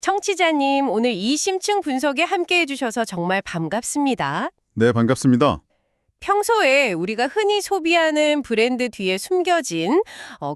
청취자님, 오늘 이심층 분석에 함께 해주셔서 정말 반갑습니다. 네, 반갑습니다. 평소에 우리가 흔히 소비하는 브랜드 뒤에 숨겨진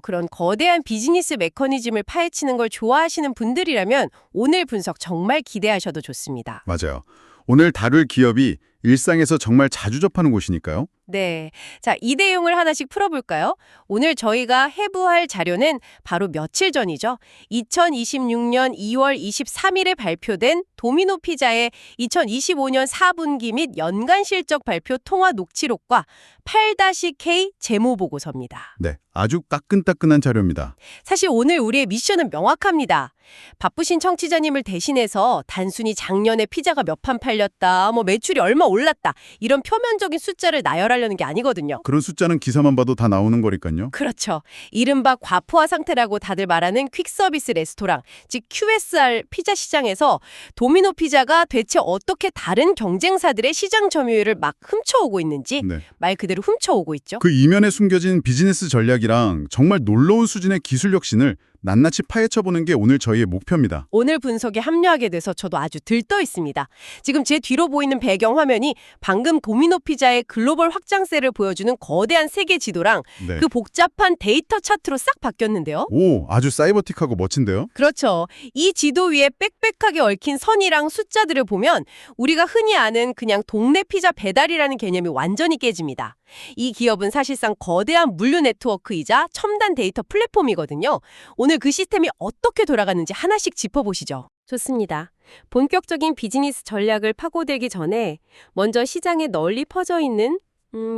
그런 거대한 비즈니스 메커니즘을 파헤치는 걸 좋아하시는 분들이라면 오늘 분석 정말 기대하셔도 좋습니다. 맞아요. 오늘 다룰 기업이 일상에서 정말 자주 접하는 곳이니까요. 네. 자, 이 내용을 하나씩 풀어볼까요? 오늘 저희가 해부할 자료는 바로 며칠 전이죠. 2026년 2월 23일에 발표된 도미노 피자의 2025년 4분기 및 연간 실적 발표 통화 녹취록과 8-K 재무 보고서입니다. 네, 아주 따끈따끈한 자료입니다. 사실 오늘 우리의 미션은 명확합니다. 바쁘신 청취자님을 대신해서 단순히 작년에 피자가 몇 판 팔렸다, 매출이 얼마 올랐다, 이런 표면적인 숫자를 나열하려는 게 아니거든요. 그런 숫자는 기사만 봐도 다 나오는 거니까요. 그렇죠. 이른바 과포화 상태라고 다들 말하는 퀵서비스 레스토랑, 즉 QSR 피자 시장에서 도미노 피자가 대체 어떻게 다른 경쟁사들의 시장 점유율을 막 훔쳐오고 있는지 네. 말 그대로 훔쳐오고 있죠. 그 이면에 숨겨진 비즈니스 전략이랑 정말 놀라운 수준의 기술 혁신을 낱낱이 파헤쳐보는 게 오늘 저희의 목표입니다. 오늘 분석에 합류하게 돼서 저도 아주 들떠 있습니다. 지금 제 뒤로 보이는 배경 화면이 방금 도미노 피자의 글로벌 확장세를 보여주는 거대한 세계 지도랑 네. 그 복잡한 데이터 차트로 싹 바뀌었는데요. 오, 아주 사이버틱하고 멋진데요? 그렇죠. 이 지도 위에 빽빽하게 얽힌 선이랑 숫자들을 보면 우리가 흔히 아는 그냥 동네 피자 배달이라는 개념이 완전히 깨집니다. 이 기업은 사실상 거대한 물류 네트워크이자 첨단 데이터 플랫폼이거든요. 오늘 그 시스템이 어떻게 돌아가는지 하나씩 짚어보시죠. 좋습니다. 본격적인 비즈니스 전략을 파고들기 전에 먼저 시장에 널리 퍼져 있는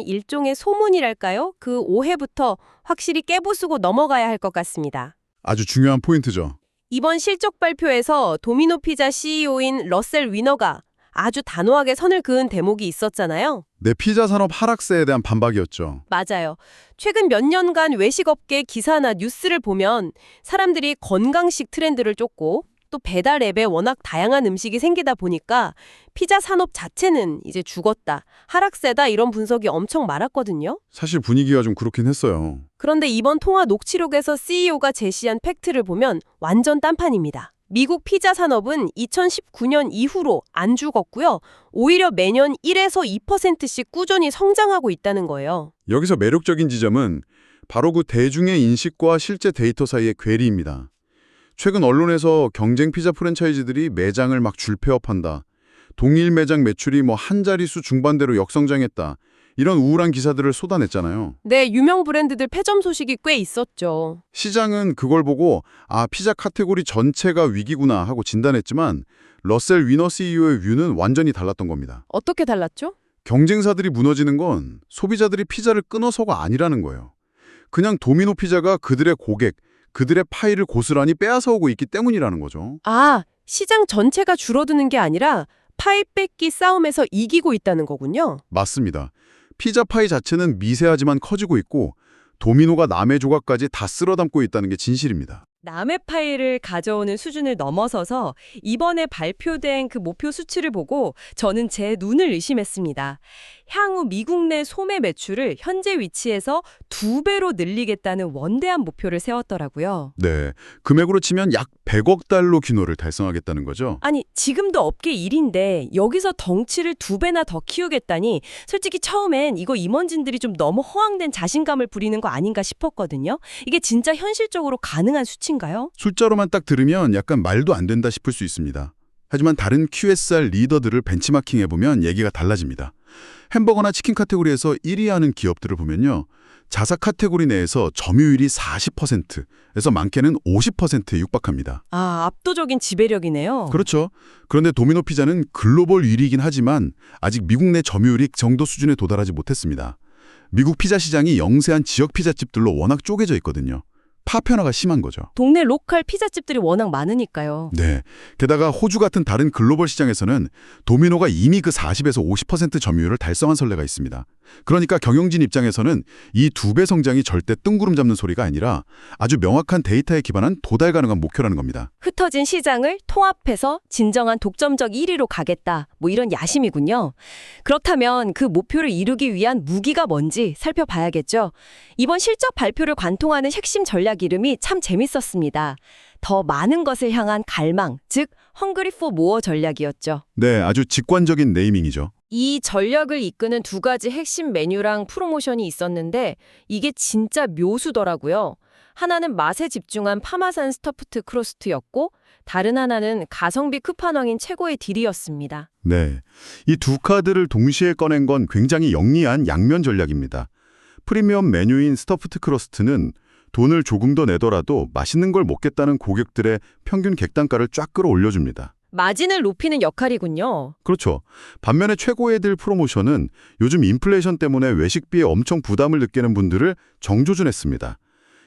일종의 소문이랄까요? 그 오해부터 확실히 깨부수고 넘어가야 할 것 같습니다. 아주 중요한 포인트죠. 이번 실적 발표에서 도미노 피자 CEO인 러셀 위너가 아주 단호하게 선을 그은 대목이 있었잖아요. 내 피자 산업 하락세에 대한 반박이었죠. 맞아요. 최근 몇 년간 외식업계 기사나 뉴스를 보면 사람들이 건강식 트렌드를 쫓고 또 배달 앱에 워낙 다양한 음식이 생기다 보니까 피자 산업 자체는 이제 죽었다, 하락세다 이런 분석이 엄청 많았거든요. 사실 분위기가 좀 그렇긴 했어요. 그런데 이번 통화 녹취록에서 CEO가 제시한 팩트를 보면 완전 딴판입니다. 미국 피자 산업은 2019년 이후로 안 죽었고요. 오히려 매년 1에서 2%씩 꾸준히 성장하고 있다는 거예요. 여기서 매력적인 지점은 바로 그 대중의 인식과 실제 데이터 사이의 괴리입니다. 최근 언론에서 경쟁 피자 프랜차이즈들이 매장을 막 줄폐업한다, 동일 매장 매출이 한 자릿수 중반대로 역성장했다, 이런 우울한 기사들을 쏟아냈잖아요. 네, 유명 브랜드들 폐점 소식이 꽤 있었죠. 시장은 그걸 보고 피자 카테고리 전체가 위기구나 하고 진단했지만 러셀 위너 CEO의 뷰는 완전히 달랐던 겁니다. 어떻게 달랐죠? 경쟁사들이 무너지는 건 소비자들이 피자를 끊어서가 아니라는 거예요. 그냥 도미노 피자가 그들의 고객, 그들의 파이를 고스란히 빼앗아오고 있기 때문이라는 거죠. 시장 전체가 줄어드는 게 아니라 파이 뺏기 싸움에서 이기고 있다는 거군요. 맞습니다. 피자 파이 자체는 미세하지만 커지고 있고 도미노가 남의 조각까지 다 쓸어담고 있다는 게 진실입니다. 남의 파이를 가져오는 수준을 넘어서서 이번에 발표된 그 목표 수치를 보고 저는 제 눈을 의심했습니다. 향후 미국 내 소매 매출을 현재 위치에서 2배로 늘리겠다는 원대한 목표를 세웠더라고요. 네, 금액으로 치면 약 100억 달러 규모를 달성하겠다는 거죠. 아니, 지금도 업계 1인데 여기서 덩치를 2배나 더 키우겠다니 솔직히 처음엔 이거 임원진들이 좀 너무 허황된 자신감을 부리는 거 아닌가 싶었거든요. 이게 진짜 현실적으로 가능한 수치인가요? 숫자로만 딱 들으면 약간 말도 안 된다 싶을 수 있습니다. 하지만 다른 QSR 리더들을 벤치마킹해보면 얘기가 달라집니다. 햄버거나 치킨 카테고리에서 1위 하는 기업들을 보면요, 자사 카테고리 내에서 점유율이 40%에서 많게는 50%에 육박합니다. 압도적인 지배력이네요. 그렇죠. 그런데 도미노 피자는 글로벌 1위이긴 하지만 아직 미국 내 점유율이 그 정도 수준에 도달하지 못했습니다. 미국 피자 시장이 영세한 지역 피자집들로 워낙 쪼개져 있거든요. 파편화가 심한 거죠. 동네 로컬 피자집들이 워낙 많으니까요. 네. 게다가 호주 같은 다른 글로벌 시장에서는 도미노가 이미 그 40에서 50% 점유율을 달성한 선례가 있습니다. 그러니까 경영진 입장에서는 이 2배 성장이 절대 뜬구름 잡는 소리가 아니라 아주 명확한 데이터에 기반한 도달 가능한 목표라는 겁니다. 흩어진 시장을 통합해서 진정한 독점적 1위로 가겠다. 뭐 이런 야심이군요. 그렇다면 그 목표를 이루기 위한 무기가 뭔지 살펴봐야겠죠. 이번 실적 발표를 관통하는 핵심 전략 이름이 참 재밌었습니다. 더 많은 것을 향한 갈망, 즉 헝그리 포 모어 전략이었죠. 네, 아주 직관적인 네이밍이죠. 이 전략을 이끄는 2가지 핵심 메뉴랑 프로모션이 있었는데 이게 진짜 묘수더라고요. 하나는 맛에 집중한 파마산 스터프트 크로스트였고 다른 하나는 가성비 끝판왕인 최고의 딜이었습니다. 네, 이 2카드를 동시에 꺼낸 건 굉장히 영리한 양면 전략입니다. 프리미엄 메뉴인 스터프트 크러스트는 돈을 조금 더 내더라도 맛있는 걸 먹겠다는 고객들의 평균 객단가를 쫙 끌어올려줍니다. 마진을 높이는 역할이군요. 그렇죠. 반면에 최고의 딜 프로모션은 요즘 인플레이션 때문에 외식비에 엄청 부담을 느끼는 분들을 정조준했습니다.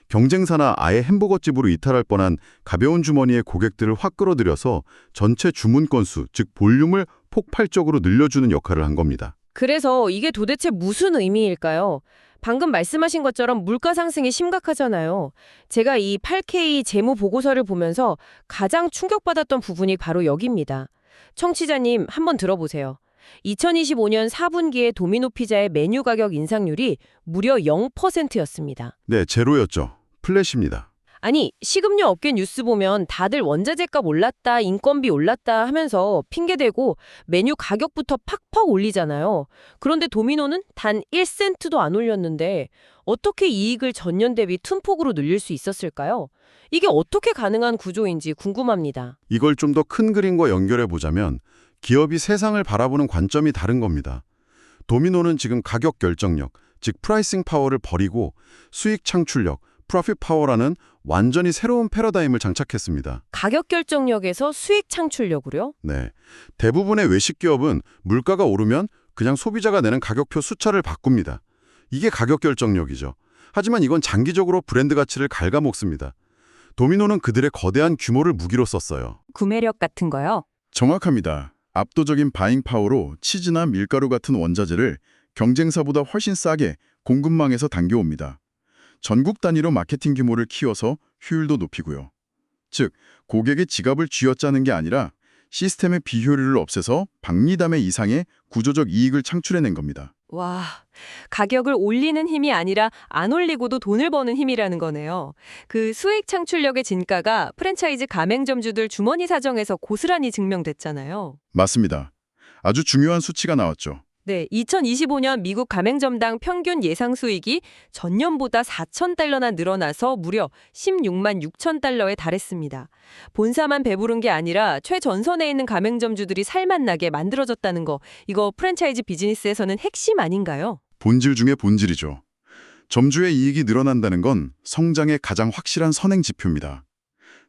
경쟁사나 아예 햄버거집으로 이탈할 뻔한 가벼운 주머니의 고객들을 확 끌어들여서 전체 주문 건수, 즉 볼륨을 폭발적으로 늘려주는 역할을 한 겁니다. 그래서 이게 도대체 무슨 의미일까요? 방금 말씀하신 것처럼 물가 상승이 심각하잖아요. 제가 이 8K 재무 보고서를 보면서 가장 충격받았던 부분이 바로 여기입니다. 청취자님 한번 들어보세요. 2025년 4분기에 도미노 피자의 메뉴 가격 인상률이 무려 0%였습니다. 네, 제로였죠. 플랫입니다. 아니, 식음료 업계 뉴스 보면 다들 원자재값 올랐다, 인건비 올랐다 하면서 핑계대고 메뉴 가격부터 팍팍 올리잖아요. 그런데 도미노는 단 1센트도 안 올렸는데 어떻게 이익을 전년 대비 튼폭으로 늘릴 수 있었을까요? 이게 어떻게 가능한 구조인지 궁금합니다. 이걸 좀 더 큰 그림과 연결해 보자면 기업이 세상을 바라보는 관점이 다른 겁니다. 도미노는 지금 가격 결정력, 즉 프라이싱 파워를 버리고 수익 창출력, 프로핏 파워라는 완전히 새로운 패러다임을 장착했습니다. 가격 결정력에서 수익 창출력으로요? 네, 대부분의 외식 기업은 물가가 오르면 그냥 소비자가 내는 가격표 숫자를 바꿉니다. 이게 가격 결정력이죠. 하지만 이건 장기적으로 브랜드 가치를 갉아먹습니다. 도미노는 그들의 거대한 규모를 무기로 썼어요. 구매력 같은 거요? 정확합니다. 압도적인 바잉 파워로 치즈나 밀가루 같은 원자재를 경쟁사보다 훨씬 싸게 공급망에서 당겨옵니다. 전국 단위로 마케팅 규모를 키워서 효율도 높이고요. 즉, 고객의 지갑을 쥐어짜는 게 아니라 시스템의 비효율을 없애서 박리담의 이상의 구조적 이익을 창출해낸 겁니다. 와, 가격을 올리는 힘이 아니라 안 올리고도 돈을 버는 힘이라는 거네요. 그 수익 창출력의 진가가 프랜차이즈 가맹점주들 주머니 사정에서 고스란히 증명됐잖아요. 맞습니다. 아주 중요한 수치가 나왔죠. 네, 2025년 미국 가맹점당 평균 예상 수익이 전년보다 4,000달러나 늘어나서 무려 16만 6천 달러에 달했습니다. 본사만 배부른 게 아니라 최전선에 있는 가맹점주들이 살맛나게 만들어졌다는 거, 이거 프랜차이즈 비즈니스에서는 핵심 아닌가요? 본질 중에 본질이죠. 점주의 이익이 늘어난다는 건 성장의 가장 확실한 선행 지표입니다.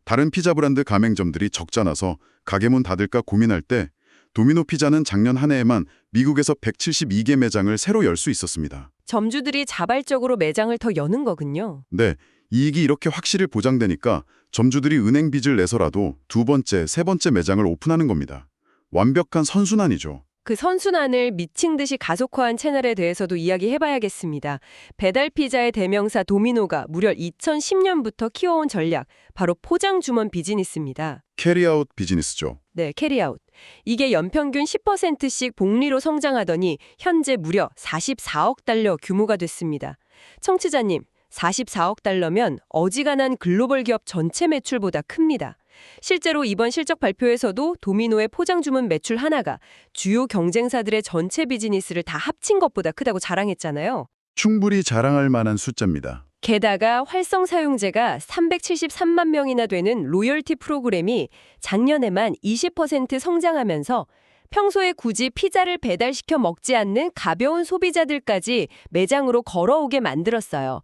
다른 피자 브랜드 가맹점들이 적자 나서 가게 문 닫을까 고민할 때 도미노 피자는 작년 한 해에만 미국에서 172개 매장을 새로 열 수 있었습니다. 점주들이 자발적으로 매장을 더 여는 거군요. 네, 이익이 이렇게 확실히 보장되니까 점주들이 은행 빚을 내서라도 2번째, 3번째 매장을 오픈하는 겁니다. 완벽한 선순환이죠. 그 선순환을 미친 듯이 가속화한 채널에 대해서도 이야기해봐야겠습니다. 배달 피자의 대명사 도미노가 무려 2010년부터 키워온 전략, 바로 포장 주문 비즈니스입니다. 캐리아웃 비즈니스죠. 네, 캐리아웃. 이게 연평균 10%씩 복리로 성장하더니 현재 무려 44억 달러 규모가 됐습니다. 청취자님, 44억 달러면 어지간한 글로벌 기업 전체 매출보다 큽니다. 실제로 이번 실적 발표에서도 도미노의 포장 주문 매출 하나가 주요 경쟁사들의 전체 비즈니스를 다 합친 것보다 크다고 자랑했잖아요. 충분히 자랑할 만한 숫자입니다. 게다가 활성 사용자가 373만 명이나 되는 로열티 프로그램이 작년에만 20% 성장하면서 평소에 굳이 피자를 배달시켜 먹지 않는 가벼운 소비자들까지 매장으로 걸어오게 만들었어요.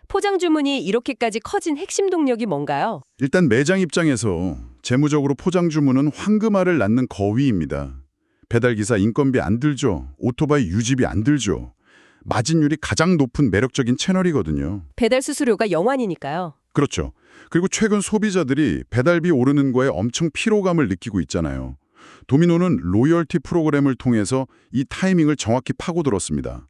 포장 주문이 이렇게까지 커진 핵심 동력이 뭔가요? 일단 매장 입장에서 재무적으로 포장 주문은 황금알을 낳는 거위입니다. 배달기사 인건비 안 들죠. 오토바이 유지비 안 들죠. 마진율이 가장 높은 매력적인 채널이거든요. 배달 수수료가 영환이니까요. 그렇죠. 그리고 최근 소비자들이 배달비 오르는 거에 엄청 피로감을 느끼고 있잖아요. 도미노는 로열티 프로그램을 통해서 이 타이밍을 정확히 파고들었습니다.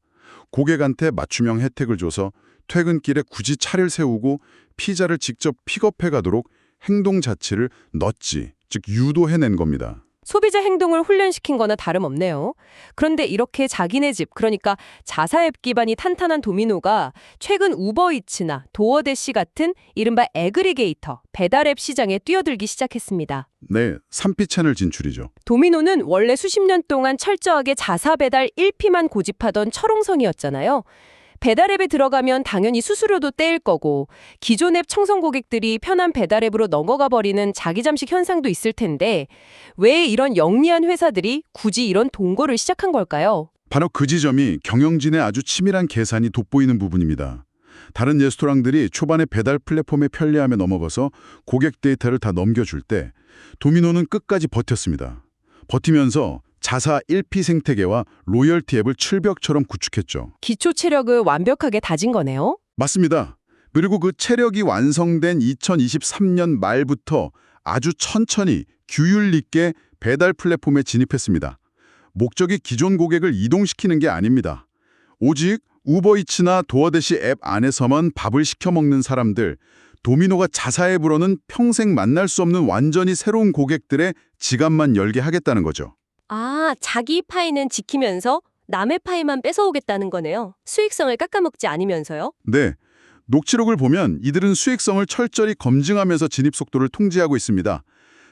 고객한테 맞춤형 혜택을 줘서 퇴근길에 굳이 차를 세우고 피자를 직접 픽업해 가도록 행동 자체를 넛지, 즉 유도해낸 겁니다. 소비자 행동을 훈련시킨 거나 다름없네요. 그런데 이렇게 자기네 집, 그러니까 자사 앱 기반이 탄탄한 도미노가 최근 우버이츠나 도어대시 같은 이른바 애그리게이터, 배달 앱 시장에 뛰어들기 시작했습니다. 네, 3P 채널 진출이죠. 도미노는 원래 수십 년 동안 철저하게 자사 배달 1P만 고집하던 철옹성이었잖아요. 배달 앱에 들어가면 당연히 수수료도 떼일 거고 기존 앱 청선 고객들이 편한 배달 앱으로 넘어가 버리는 자기잠식 현상도 있을 텐데 왜 이런 영리한 회사들이 굳이 이런 동거를 시작한 걸까요? 바로 그 지점이 경영진의 아주 치밀한 계산이 돋보이는 부분입니다. 다른 레스토랑들이 초반에 배달 플랫폼의 편리함에 넘어가서 고객 데이터를 다 넘겨줄 때 도미노는 끝까지 버텼습니다. 버티면서 자사 1P 생태계와 로열티 앱을 철벽처럼 구축했죠. 기초 체력을 완벽하게 다진 거네요. 맞습니다. 그리고 그 체력이 완성된 2023년 말부터 아주 천천히 규율 있게 배달 플랫폼에 진입했습니다. 목적이 기존 고객을 이동시키는 게 아닙니다. 오직 우버이츠나 도어대시 앱 안에서만 밥을 시켜 먹는 사람들, 도미노가 자사 앱으로는 평생 만날 수 없는 완전히 새로운 고객들의 지갑만 열게 하겠다는 거죠. 아, 자기 파이는 지키면서 남의 파이만 뺏어오겠다는 거네요. 수익성을 깎아먹지 않으면서요? 네, 녹취록을 보면 이들은 수익성을 철저히 검증하면서 진입 속도를 통제하고 있습니다.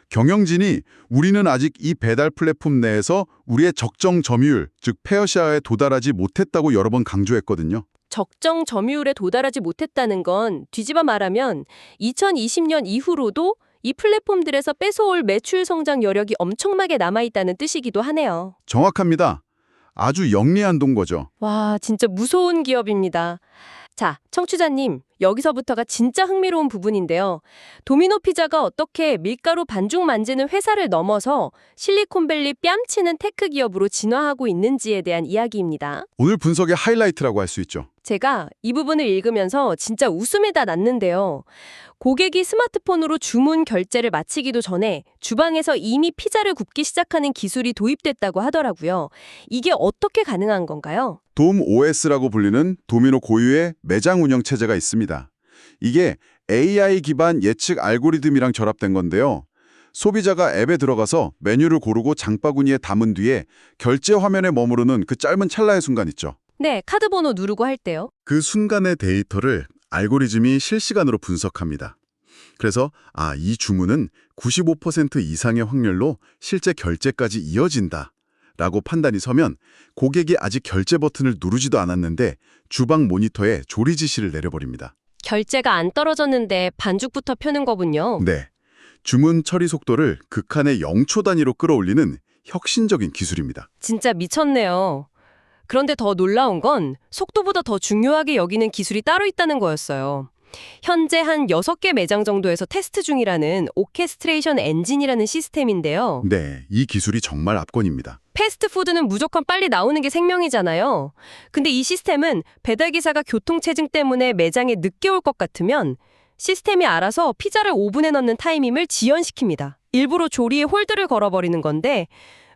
경영진이 우리는 아직 이 배달 플랫폼 내에서 우리의 적정 점유율, 즉 페어시아에 도달하지 못했다고 여러 번 강조했거든요. 적정 점유율에 도달하지 못했다는 건 뒤집어 말하면 2020년 이후로도 이 플랫폼들에서 뺏어올 매출 성장 여력이 엄청나게 남아있다는 뜻이기도 하네요. 정확합니다. 아주 영리한 동거죠. 와, 진짜 무서운 기업입니다. 자, 청취자님, 여기서부터가 진짜 흥미로운 부분인데요. 도미노 피자가 어떻게 밀가루 반죽 만드는 회사를 넘어서 실리콘밸리 뺨치는 테크 기업으로 진화하고 있는지에 대한 이야기입니다. 오늘 분석의 하이라이트라고 할 수 있죠. 제가 이 부분을 읽으면서 진짜 웃음이 다 났는데요. 고객이 스마트폰으로 주문 결제를 마치기도 전에 주방에서 이미 피자를 굽기 시작하는 기술이 도입됐다고 하더라고요. 이게 어떻게 가능한 건가요? 돔 OS라고 불리는 도미노 고유의 매장 운영 체제가 있습니다. 이게 AI 기반 예측 알고리즘이랑 결합된 건데요. 소비자가 앱에 들어가서 메뉴를 고르고 장바구니에 담은 뒤에 결제 화면에 머무르는 그 짧은 찰나의 순간 있죠. 네, 카드 번호 누르고 할 때요. 그 순간의 데이터를 알고리즘이 실시간으로 분석합니다. 그래서 이 주문은 95% 이상의 확률로 실제 결제까지 이어진다 라고 판단이 서면 고객이 아직 결제 버튼을 누르지도 않았는데 주방 모니터에 조리 지시를 내려버립니다. 결제가 안 떨어졌는데 반죽부터 펴는 거군요. 네, 주문 처리 속도를 극한의 0초 단위로 끌어올리는 혁신적인 기술입니다. 진짜 미쳤네요. 그런데 더 놀라운 건 속도보다 더 중요하게 여기는 기술이 따로 있다는 거였어요. 현재 한 6개 매장 정도에서 테스트 중이라는 오케스트레이션 엔진이라는 시스템인데요. 네, 이 기술이 정말 압권입니다. 패스트푸드는 무조건 빨리 나오는 게 생명이잖아요. 근데 이 시스템은 배달기사가 교통체증 때문에 매장에 늦게 올 것 같으면 시스템이 알아서 피자를 오븐에 넣는 타이밍을 지연시킵니다. 일부러 조리에 홀드를 걸어버리는 건데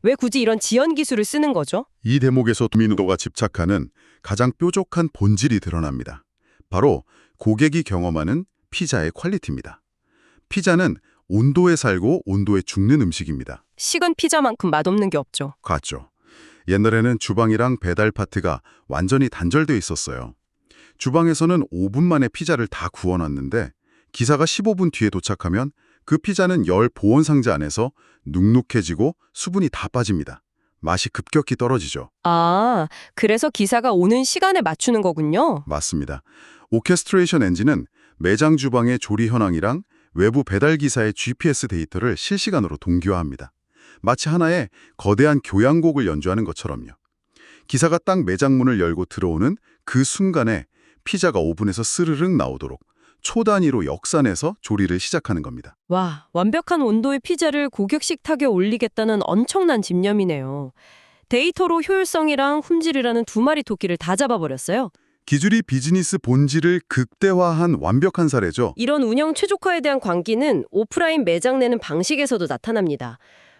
왜 굳이 이런 지연 기술을 쓰는 거죠? 이 대목에서 도미노가 집착하는 가장 뾰족한 본질이 드러납니다. 바로 고객이 경험하는 피자의 퀄리티입니다. 피자는 온도에 살고 온도에 죽는 음식입니다. 식은 피자만큼 맛없는 게 없죠. 같죠. 옛날에는 주방이랑 배달 파트가 완전히 단절돼 있었어요. 주방에서는 5분 만에 피자를 다 구워놨는데 기사가 15분 뒤에 도착하면 그 피자는 열 보온 상자 안에서 눅눅해지고 수분이 다 빠집니다. 맛이 급격히 떨어지죠. 아, 그래서 기사가 오는 시간에 맞추는 거군요. 맞습니다. 오케스트레이션 엔진은 매장 주방의 조리 현황이랑 외부 배달 기사의 GPS 데이터를 실시간으로 동기화합니다. 마치 하나의 거대한 교향곡을 연주하는 것처럼요. 기사가 딱 매장 문을 열고 들어오는 그 순간에 피자가 오븐에서 스르륵 나오도록 초단위로 역산해서 조리를 시작하는 겁니다. 와, 완벽한 온도의 피자를 고객 식탁에 올리겠다는 엄청난 집념이네요. 데이터로 효율성이랑 품질이라는 두 마리 토끼를 다 잡아버렸어요. 기술이 비즈니스 본질을 극대화한 완벽한 사례죠. 이런 운영 최적화에 대한 광기는 오프라인 매장 내는 방식에서도 나타납니다.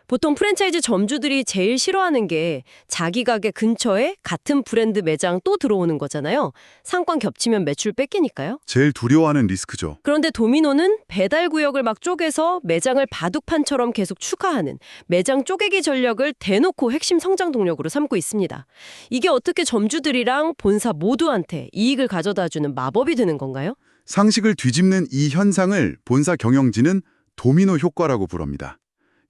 보통 프랜차이즈 점주들이 제일 싫어하는 게 자기 가게 근처에 같은 브랜드 매장 또 들어오는 거잖아요. 상권 겹치면 매출 뺏기니까요. 제일 두려워하는 리스크죠. 그런데 도미노는 배달 구역을 막 쪼개서 매장을 바둑판처럼 계속 추가하는 매장 쪼개기 전략을 대놓고 핵심 성장 동력으로 삼고 있습니다. 이게 어떻게 점주들이랑 본사 모두한테 이익을 가져다주는 마법이 되는 건가요? 상식을 뒤집는 이 현상을 본사 경영진은 도미노 효과라고 부릅니다.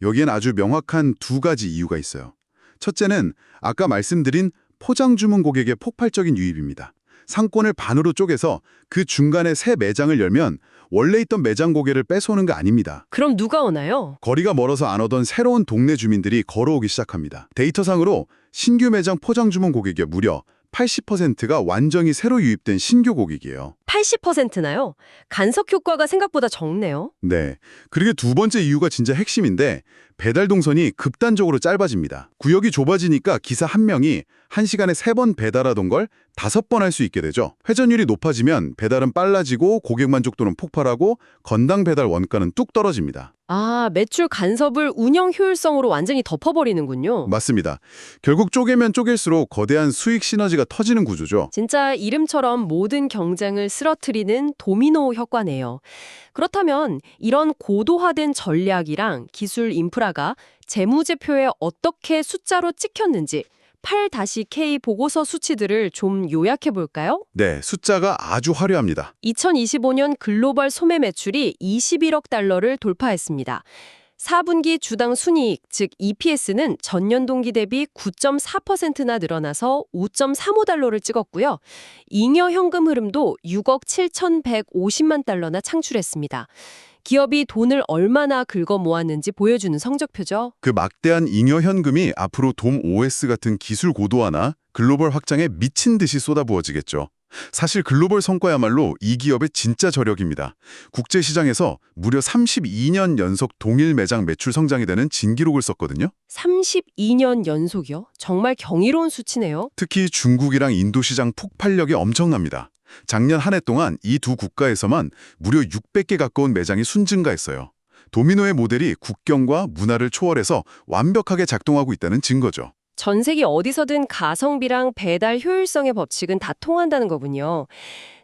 여기엔 아주 명확한 두 가지 이유가 있어요. 첫째는 아까 말씀드린 포장 주문 고객의 폭발적인 유입입니다. 상권을 반으로 쪼개서 그 중간에 새 매장을 열면 원래 있던 매장 고객을 뺏어오는 거 아닙니다. 그럼 누가 오나요? 거리가 멀어서 안 오던 새로운 동네 주민들이 걸어오기 시작합니다. 데이터상으로 신규 매장 포장 주문 고객의 무려 80%가 완전히 새로 유입된 신규 고객이에요. 80%나요? 간섭 효과가 생각보다 적네요. 네. 그리고 두 번째 이유가 진짜 핵심인데 배달 동선이 급단적으로 짧아집니다. 구역이 좁아지니까 기사 한 명이 1시간에 3번 배달하던 걸 5번 할 수 있게 되죠. 회전율이 높아지면 배달은 빨라지고 고객 만족도는 폭발하고 건당 배달 원가는 뚝 떨어집니다. 아, 매출 간섭을 운영 효율성으로 완전히 덮어버리는군요. 맞습니다. 결국 쪼개면 쪼갤수록 거대한 수익 시너지가 터지는 구조죠. 진짜 이름처럼 모든 경쟁을 쓰러뜨리는 도미노 효과네요. 그렇다면 이런 고도화된 전략이랑 기술 인프라가 재무제표에 어떻게 숫자로 찍혔는지 8-K 보고서 수치들을 좀 요약해 볼까요? 네, 숫자가 아주 화려합니다. 2025년 글로벌 소매 매출이 21억 달러를 돌파했습니다. 4분기 주당 순이익, 즉 EPS는 전년 동기 대비 9.4%나 늘어나서 5.35달러를 찍었고요. 잉여 현금 흐름도 6억 7,150만 달러나 창출했습니다. 기업이 돈을 얼마나 긁어 모았는지 보여주는 성적표죠. 그 막대한 잉여 현금이 앞으로 돔 OS 같은 기술 고도화나 글로벌 확장에 미친 듯이 쏟아부어지겠죠. 사실 글로벌 성과야말로 이 기업의 진짜 저력입니다. 국제시장에서 무려 32년 연속 동일 매장 매출 성장이 되는 진기록을 썼거든요. 32년 연속이요? 정말 경이로운 수치네요. 특히 중국이랑 인도 시장 폭발력이 엄청납니다. 작년 한 해 동안 이 두 국가에서만 무려 600개 가까운 매장이 순증가했어요. 도미노의 모델이 국경과 문화를 초월해서 완벽하게 작동하고 있다는 증거죠. 전 세계 어디서든 가성비랑 배달 효율성의 법칙은 다 통한다는 거군요.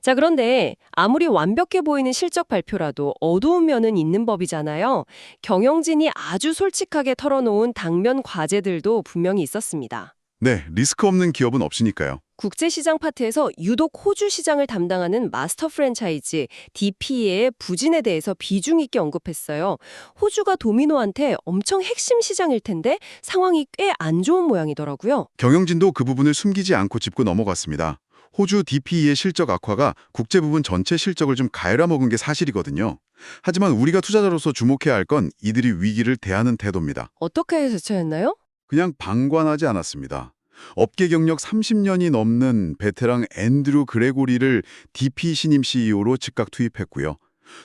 자, 그런데 아무리 완벽해 보이는 실적 발표라도 어두운 면은 있는 법이잖아요. 경영진이 아주 솔직하게 털어놓은 당면 과제들도 분명히 있었습니다. 네, 리스크 없는 기업은 없으니까요. 국제시장 파트에서 유독 호주 시장을 담당하는 마스터 프랜차이즈 DP의 부진에 대해서 비중 있게 언급했어요. 호주가 도미노한테 엄청 핵심 시장일 텐데 상황이 꽤 안 좋은 모양이더라고요. 경영진도 그 부분을 숨기지 않고 짚고 넘어갔습니다. 호주 DPE의 실적 악화가 국제 부분 전체 실적을 좀 갉아먹은 게 사실이거든요. 하지만 우리가 투자자로서 주목해야 할 건 이들이 위기를 대하는 태도입니다. 어떻게 대처했나요? 그냥 방관하지 않았습니다. 업계 경력 30년이 넘는 베테랑 앤드류 그레고리를 DP 신임 CEO로 즉각 투입했고요.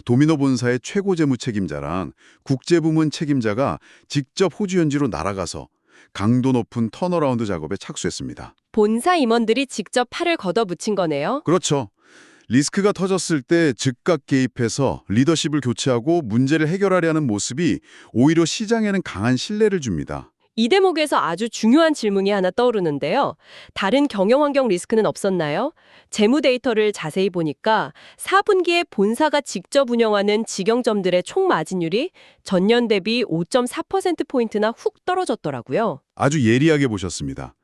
도미노 본사의 최고 재무 책임자랑 국제부문 책임자가 직접 호주 현지로 날아가서 강도 높은 턴어라운드 작업에 착수했습니다. 본사 임원들이 직접 팔을 걷어붙인 거네요. 그렇죠. 리스크가 터졌을 때 즉각 개입해서 리더십을 교체하고 문제를 해결하려는 모습이 오히려 시장에는 강한 신뢰를 줍니다. 이 대목에서 아주 중요한 질문이 하나 떠오르는데요. 다른 경영 환경 리스크는 없었나요? 재무 데이터를 자세히 보니까 4분기에 본사가 직접 운영하는 직영점들의 총 마진율이 전년 대비 5.4%포인트나 훅 떨어졌더라고요. 아주 예리하게 보셨습니다.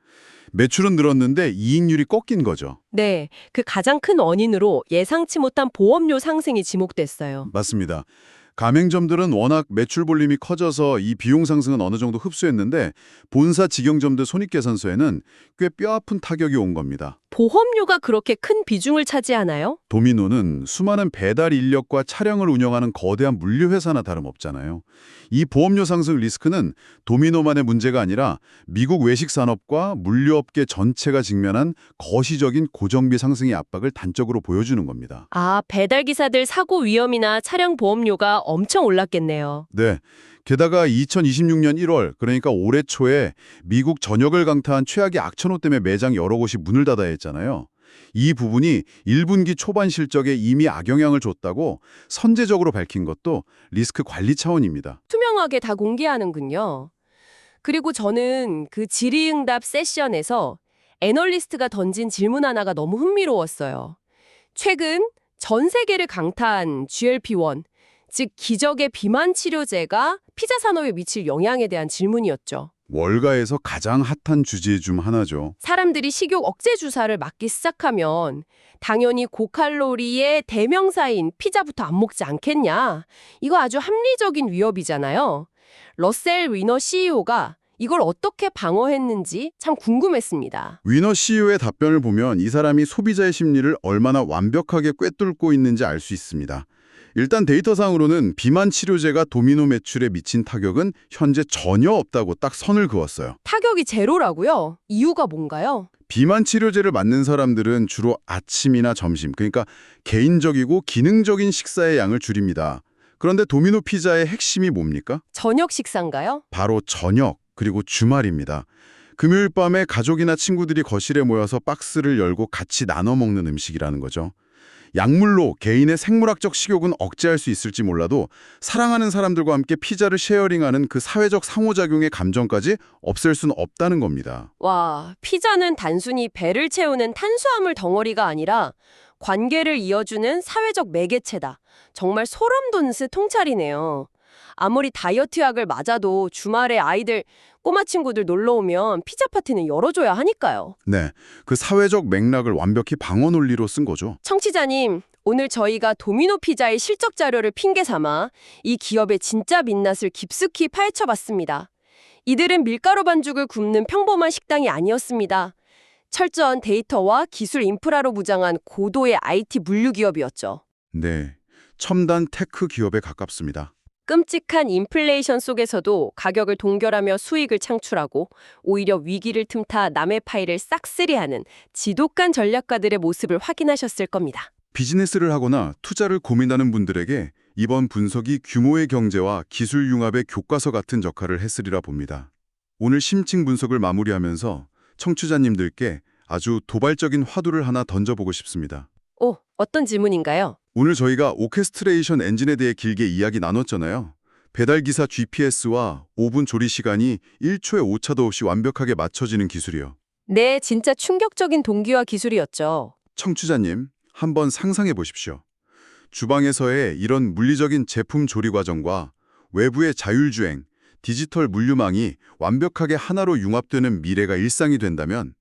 매출은 늘었는데 이익률이 꺾인 거죠. 네, 그 가장 큰 원인으로 예상치 못한 보험료 상승이 지목됐어요. 맞습니다. 가맹점들은 워낙 매출 볼륨이 커져서 이 비용 상승은 어느 정도 흡수했는데 본사 직영점들 손익계산서에는 꽤 뼈아픈 타격이 온 겁니다. 보험료가 그렇게 큰 비중을 차지하나요? 도미노는 수많은 배달 인력과 차량을 운영하는 거대한 물류회사나 다름없잖아요. 이 보험료 상승 리스크는 도미노만의 문제가 아니라 미국 외식 산업과 물류업계 전체가 직면한 거시적인 고정비 상승의 압박을 단적으로 보여주는 겁니다. 아, 배달기사들 사고 위험이나 차량 보험료가 엄청 올랐겠네요. 네. 게다가 2026년 1월, 그러니까 올해 초에 미국 전역을 강타한 최악의 악천후 때문에 매장 여러 곳이 문을 닫아야 했잖아요. 이 부분이 1분기 초반 실적에 이미 악영향을 줬다고 선제적으로 밝힌 것도 리스크 관리 차원입니다. 투명하게 다 공개하는군요. 그리고 저는 그 질의응답 세션에서 애널리스트가 던진 질문 하나가 너무 흥미로웠어요. 최근 전 세계를 강타한 GLP-1, 즉 기적의 비만 치료제가 피자 산업에 미칠 영향에 대한 질문이었죠. 월가에서 가장 핫한 주제 중 하나죠. 사람들이 식욕 억제 주사를 맞기 시작하면 당연히 고칼로리의 대명사인 피자부터 안 먹지 않겠냐. 이거 아주 합리적인 위협이잖아요. 러셀 위너 CEO가 이걸 어떻게 방어했는지 참 궁금했습니다. 위너 CEO의 답변을 보면 이 사람이 소비자의 심리를 얼마나 완벽하게 꿰뚫고 있는지 알 수 있습니다. 일단 데이터상으로는 비만 치료제가 도미노 매출에 미친 타격은 현재 전혀 없다고 딱 선을 그었어요. 타격이 제로라고요? 이유가 뭔가요? 비만 치료제를 맞는 사람들은 주로 아침이나 점심, 그러니까 개인적이고 기능적인 식사의 양을 줄입니다. 그런데 도미노 피자의 핵심이 뭡니까? 저녁 식사인가요? 바로 저녁, 그리고 주말입니다. 금요일 밤에 가족이나 친구들이 거실에 모여서 박스를 열고 같이 나눠 먹는 음식이라는 거죠. 약물로 개인의 생물학적 식욕은 억제할 수 있을지 몰라도 사랑하는 사람들과 함께 피자를 쉐어링하는 그 사회적 상호작용의 감정까지 없앨 수는 없다는 겁니다. 와, 피자는 단순히 배를 채우는 탄수화물 덩어리가 아니라 관계를 이어주는 사회적 매개체다. 정말 소름 돋는 통찰이네요. 아무리 다이어트 약을 맞아도 주말에 아이들, 꼬마 친구들 놀러 오면 피자 파티는 열어줘야 하니까요. 네, 그 사회적 맥락을 완벽히 방어 논리로 쓴 거죠. 청취자님, 오늘 저희가 도미노 피자의 실적 자료를 핑계 삼아 이 기업의 진짜 민낯을 깊숙이 파헤쳐봤습니다. 이들은 밀가루 반죽을 굽는 평범한 식당이 아니었습니다. 철저한 데이터와 기술 인프라로 무장한 고도의 IT 물류 기업이었죠. 네, 첨단 테크 기업에 가깝습니다. 끔찍한 인플레이션 속에서도 가격을 동결하며 수익을 창출하고 오히려 위기를 틈타 남의 파일을 싹쓸이하는 지독한 전략가들의 모습을 확인하셨을 겁니다. 비즈니스를 하거나 투자를 고민하는 분들에게 이번 분석이 규모의 경제와 기술 융합의 교과서 같은 역할을 했으리라 봅니다. 오늘 심층 분석을 마무리하면서 청취자님들께 아주 도발적인 화두를 하나 던져보고 싶습니다. 오, 어떤 질문인가요? 오늘 저희가 오케스트레이션 엔진에 대해 길게 이야기 나눴잖아요. 배달기사 GPS와 5분 조리 시간이 1초의 오차도 없이 완벽하게 맞춰지는 기술이요. 네, 진짜 충격적인 동기와 기술이었죠. 청취자님, 한번 상상해 보십시오. 주방에서의 이런 물리적인 제품 조리 과정과 외부의 자율주행, 디지털 물류망이 완벽하게 하나로 융합되는 미래가 일상이 된다면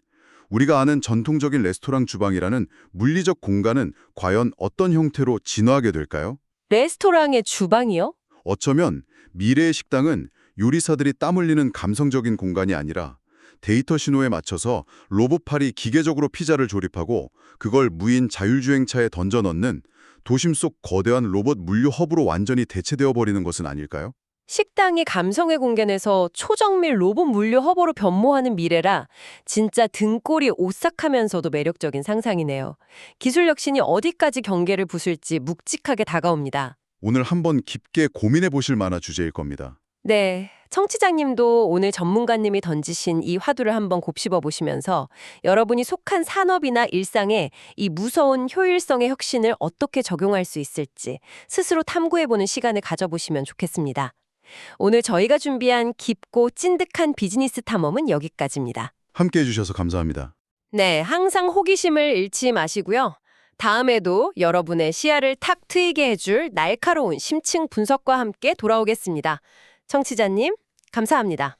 우리가 아는 전통적인 레스토랑 주방이라는 물리적 공간은 과연 어떤 형태로 진화하게 될까요? 레스토랑의 주방이요? 어쩌면 미래의 식당은 요리사들이 땀 흘리는 감성적인 공간이 아니라 데이터 신호에 맞춰서 로봇팔이 기계적으로 피자를 조립하고 그걸 무인 자율주행차에 던져 넣는 도심 속 거대한 로봇 물류 허브로 완전히 대체되어 버리는 것은 아닐까요? 식당이 감성의 공간에서 초정밀 로봇 물류 허브로 변모하는 미래라 진짜 등골이 오싹하면서도 매력적인 상상이네요. 기술 혁신이 어디까지 경계를 부술지 묵직하게 다가옵니다. 오늘 한번 깊게 고민해 보실 만한 주제일 겁니다. 네, 청취자님도 오늘 전문가님이 던지신 이 화두를 한번 곱씹어 보시면서 여러분이 속한 산업이나 일상에 이 무서운 효율성의 혁신을 어떻게 적용할 수 있을지 스스로 탐구해보는 시간을 가져보시면 좋겠습니다. 오늘 저희가 준비한 깊고 찐득한 비즈니스 탐험은 여기까지입니다. 함께해 주셔서 감사합니다. 네, 항상 호기심을 잃지 마시고요. 다음에도 여러분의 시야를 탁 트이게 해줄 날카로운 심층 분석과 함께 돌아오겠습니다. 청취자님, 감사합니다.